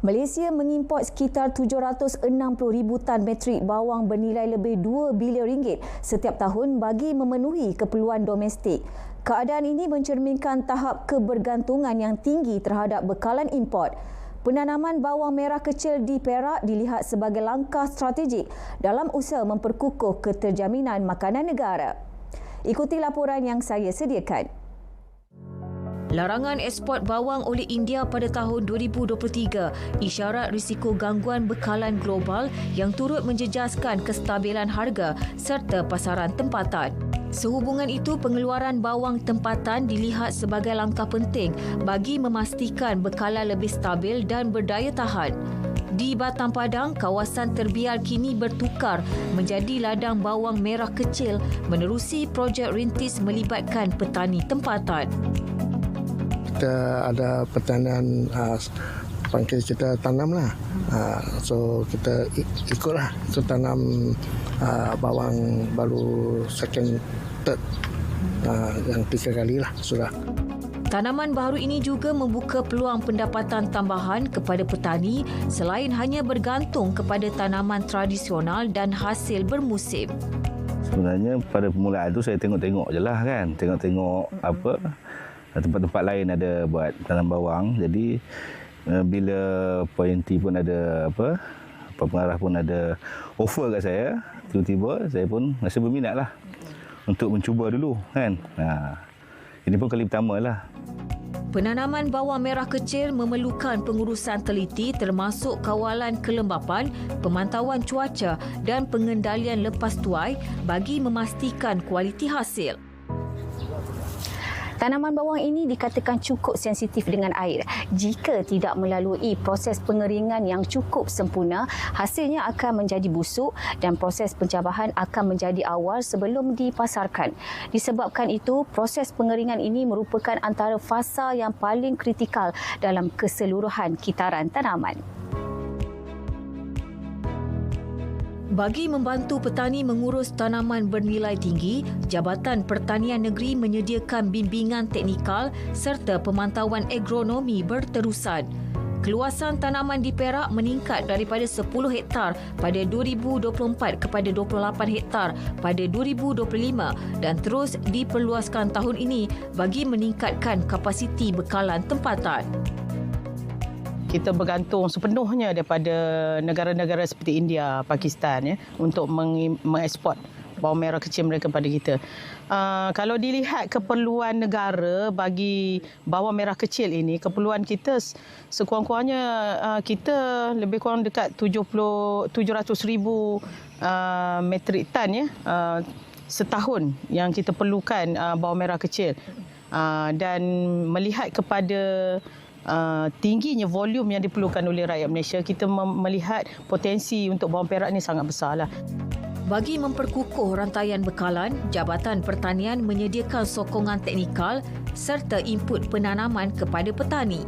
Malaysia mengimport sekitar 760,000 tan metrik bawang bernilai lebih 2 bilion ringgit setiap tahun bagi memenuhi keperluan domestik. Keadaan ini mencerminkan tahap kebergantungan yang tinggi terhadap bekalan import. Penanaman bawang merah kecil di Perak dilihat sebagai langkah strategik dalam usaha memperkukuh keterjaminan makanan negara. Ikuti laporan yang saya sediakan. Larangan ekspor bawang oleh India pada tahun 2023 isyarat risiko gangguan bekalan global yang turut menjejaskan kestabilan harga serta pasaran tempatan. Sehubungan itu, pengeluaran bawang tempatan dilihat sebagai langkah penting bagi memastikan bekalan lebih stabil dan berdaya tahan. Di Batam Padang, kawasan terbiar kini bertukar menjadi ladang bawang merah kecil menerusi projek rintis melibatkan petani tempatan. Kita ada pertanian panggil kita tanamlah. So kita ikutlah kita tanam bawang baru second third yang 3 kali lah sudah. Tanaman baru ini juga membuka peluang pendapatan tambahan kepada petani selain hanya bergantung kepada tanaman tradisional dan hasil bermusim. Sebenarnya pada permulaan tu saya tengok-tengok je lah kan. Tengok-tengok apa tempat-tempat lain ada buat tanam bawang. Jadi bila Pointy pun ada pengarah pun ada offer kat saya, tiba-tiba saya pun rasa berminat lah untuk mencuba dulu kan. Ini pun kali pertama lah. Penanaman bawang merah kecil memerlukan pengurusan teliti termasuk kawalan kelembapan, pemantauan cuaca dan pengendalian lepas tuai bagi memastikan kualiti hasil. Tanaman bawang ini dikatakan cukup sensitif dengan air. Jika tidak melalui proses pengeringan yang cukup sempurna, hasilnya akan menjadi busuk dan proses pencabahan akan menjadi awal sebelum dipasarkan. Disebabkan itu, proses pengeringan ini merupakan antara fasa yang paling kritikal dalam keseluruhan kitaran tanaman. Bagi membantu petani mengurus tanaman bernilai tinggi, Jabatan Pertanian Negeri menyediakan bimbingan teknikal serta pemantauan agronomi berterusan. Keluasan tanaman di Perak meningkat daripada 10 hektar pada 2024 kepada 28 hektar pada 2025 dan terus diperluaskan tahun ini bagi meningkatkan kapasiti bekalan tempatan. Kita bergantung sepenuhnya daripada negara-negara seperti India, Pakistan untuk mengeksport bawang merah kecil mereka pada kita. Kalau dilihat keperluan negara bagi bawang merah kecil ini, keperluan kita sekurang-kurangnya kita lebih kurang dekat 700,000 metrik tan setahun yang kita perlukan bawang merah kecil. Dan melihat kepada tingginya volume yang diperlukan oleh rakyat Malaysia, kita melihat potensi untuk bawang perak ini sangat besarlah. Bagi memperkukuh rantaian bekalan, Jabatan Pertanian menyediakan sokongan teknikal serta input penanaman kepada petani.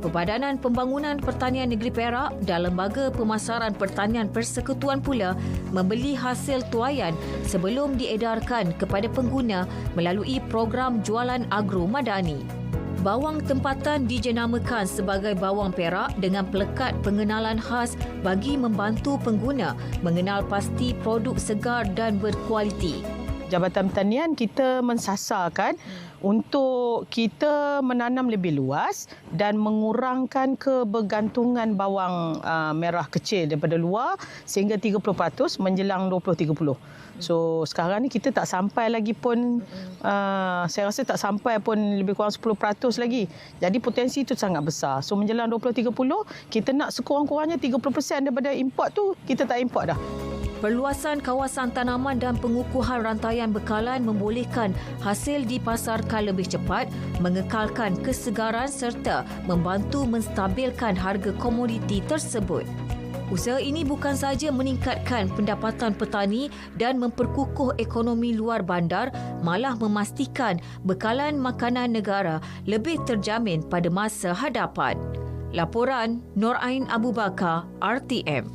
Perbadanan Pembangunan Pertanian Negeri Perak dan Lembaga Pemasaran Pertanian Persekutuan pula membeli hasil tuaian sebelum diedarkan kepada pengguna melalui program jualan agro madani. Bawang tempatan dijenamakan sebagai bawang perak dengan pelekat pengenalan khas bagi membantu pengguna mengenal pasti produk segar dan berkualiti. Jabatan Pertanian kita mensasarkan untuk kita menanam lebih luas dan mengurangkan kebergantungan bawang merah kecil daripada luar sehingga 30% menjelang 2030. So sekarang ni kita tak sampai lagi pun, saya rasa tak sampai pun lebih kurang 10% lagi. Jadi potensi itu sangat besar. So menjelang 2030 kita nak sekurang-kurangnya 30% daripada import tu kita tak import dah. Perluasan kawasan tanaman dan pengukuhan rantaian bekalan membolehkan hasil dipasarkan lebih cepat, mengekalkan kesegaran serta membantu menstabilkan harga komoditi tersebut. Usaha ini bukan sahaja meningkatkan pendapatan petani dan memperkukuh ekonomi luar bandar, malah memastikan bekalan makanan negara lebih terjamin pada masa hadapan. Laporan Nur Ain Abu Bakar, RTM.